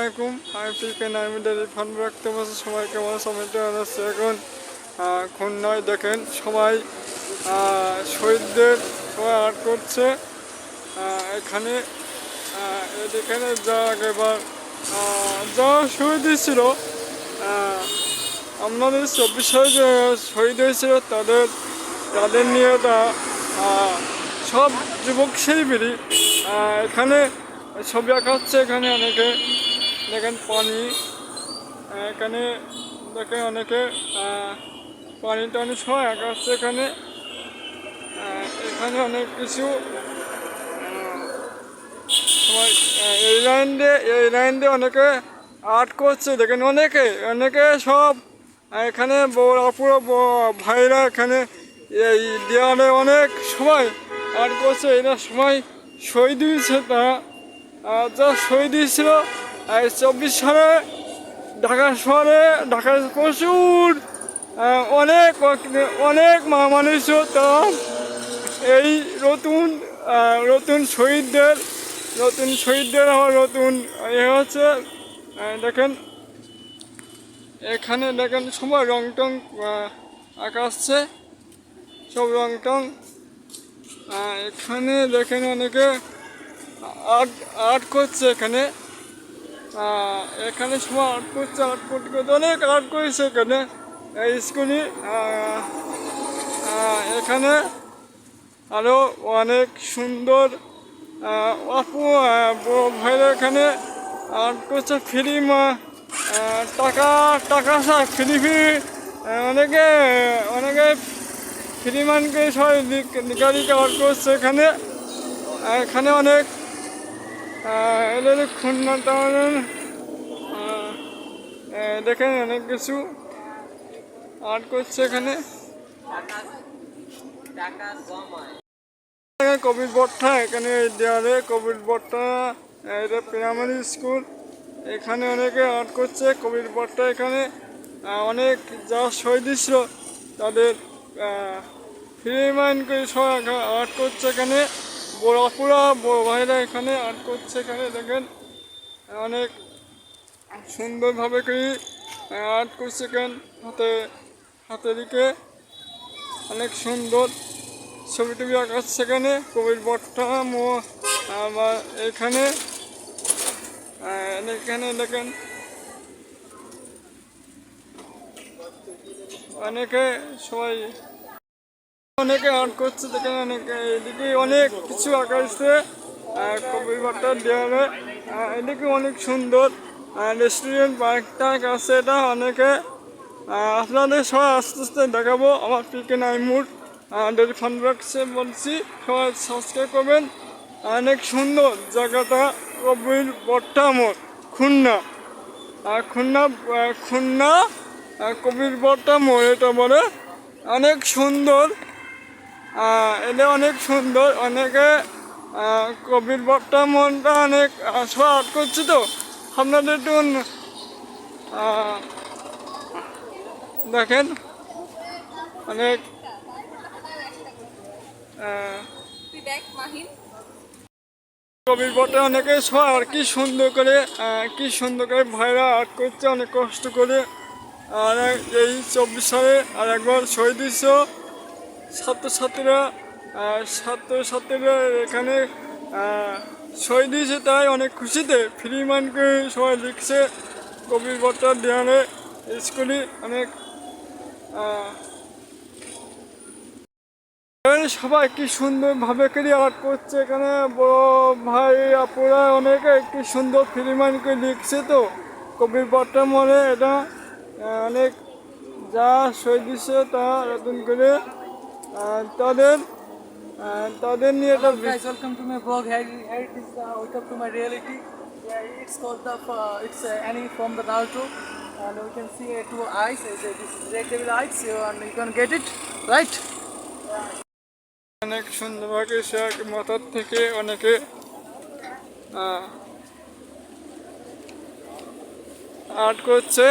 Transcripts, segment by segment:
আলাইকুম। আমি পিকে নাইমিডারি ফান রাখতে বসে সবাই কেমন সমিতি আছে এখন খুলনায় দেখেন সবাই শহীদদের সবাই আর্ট করছে এখানে এখানে যা এবার যা শহীদ ছিল আপনাদের 24 সালে যে শহীদ হয়েছিল তাদের নিয়ে সব যুবক শিল্পীরই এখানে ছবি আঁকা হচ্ছে। এখানে অনেকে দেখেন পানি, এখানে দেখেন অনেকে পানি টানি সবাই আঁকা হচ্ছে। এখানে এখানে অনেক কিছু সবাই এই লাইন দিয়ে অনেকে আর্ট করছে দেখেন। অনেকে সব এখানে পুরো ভাইরা এখানে এই দেওয়ালে অনেক সবাই আর্ট করছে। এরা সবাই শহীদ হয়েছে। তারা যা শহীদ হয়েছিল 24 সালে ঢাকার প্রচুর অনেক মানুষ তারা এই নতুন শহীদদের আমার নতুন হচ্ছে। দেখেন এখানে দেখেন সবাই রং টং আঁকা আসছে, সব রং টং। এখানে দেখেন অনেকে আর্ট করছে। এখানে সবাই আর্ট করতে অনেক আর্ট করেছে এখানে স্কুলে। এখানে আরও অনেক সুন্দর আপু ভাইরা এখানে আর্ট করছে। ফ্রি টাকা ফ্রি অনেকে ফ্রি মানকে সবাই গাড়িকে আর্ট করছে। এখানে অনেক এদের খুলনা টাউনের দেখেন অনেক কিছু আর্ট করছে। এখানে কবির বট্টা, এখানে দেওয়ালে কবির বট্টা, এটা প্রাইমারি স্কুল। এখানে অনেকে আর্ট করছে কবির বট্টা। এখানে অনেক যা শহীদ ছিল তাদের ফ্রি মাইন্ড করে সবাই আর্ট করছে। এখানে বড় ভাইরা এখানে আর্ট করছে। এখানে দেখেন অনেক সুন্দরভাবে করে আর্ট করছে। এখানে হাতে দিকে অনেক সুন্দর ছবি টবি আঁকাচ্ছে। এখানে কবির বট্টা আবার এখানে দেখেন অনেকে আর্ট করছে। দেখেন এদিকে অনেক কিছু আঁকা হচ্ছে কবির বট্টার দেওয়ালে। এদিকে অনেক সুন্দর রেস্টুরেন্ট পার্কটা আছে। এটা অনেকে আপনাদের সবাই আস্তে আস্তে দেখাবো। আমার পিকে নাইমুর ডেইরি ফান রাখছে বলছি, সবাই সাবস্ক্রাইব করবেন। অনেক সুন্দর জায়গাটা কবির বট্টা মোড় খুলনা কবির বট্টা মোড় এটা বলে। অনেক সুন্দর, এটা অনেক সুন্দর। অনেকে কবির বট্টা মোড়টা অনেক সবাই আর্ট করছে। তো আপনাদের একটু দেখেন অনেক কবির বটে অনেকে সব কি সুন্দর করে ভাইরা আর্ট করছে অনেক কষ্ট করে। আর এই 24 সালে আর একবার শহীদ হয়েছে ছাত্রছাত্রীরা এখানে শহীদ হয়েছে। তাই অনেক খুশিতে ফ্রি মাইন্ড করে সবাই লিখছে কবির বট্টার দেওয়ালে স্কুলে। অনেক সবাই কি সুন্দরভাবে করে আর্ট করছে। এখানে বড় ভাই আপুরা অনেকে কি সুন্দর ফ্রি মাইন্ড করে লিখছে। তো কবির বট্টা মনে এটা অনেক যা শহীদ দিচ্ছে তা নতুন করে তাদের নিয়ে এটা। Welcome to my blog. Here it is. Welcome to my reality. It's called it's Annie from the Naruto, and we can see two eyes. This is Red Devil eyes, and you can get it right. অনেক সুন্দরভাবে সে মাথার থেকে অনেকে art করছে।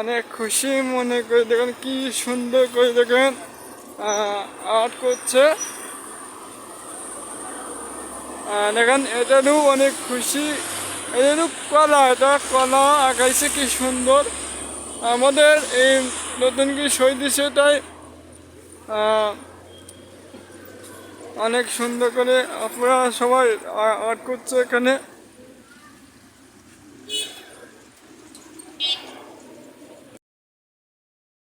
অনেক খুশি মনে করে দেখেন কি সুন্দর করে দেখেন আর্ট করছে। দেখেন এটারও অনেক খুশি। এটারও কলা, এটা কলা আঁকাইছে কি সুন্দর। আমাদের এই নতুন কি শহীদ সেটাই অনেক সুন্দর করে আপনারা সবাই আর্ট করছে এখানে।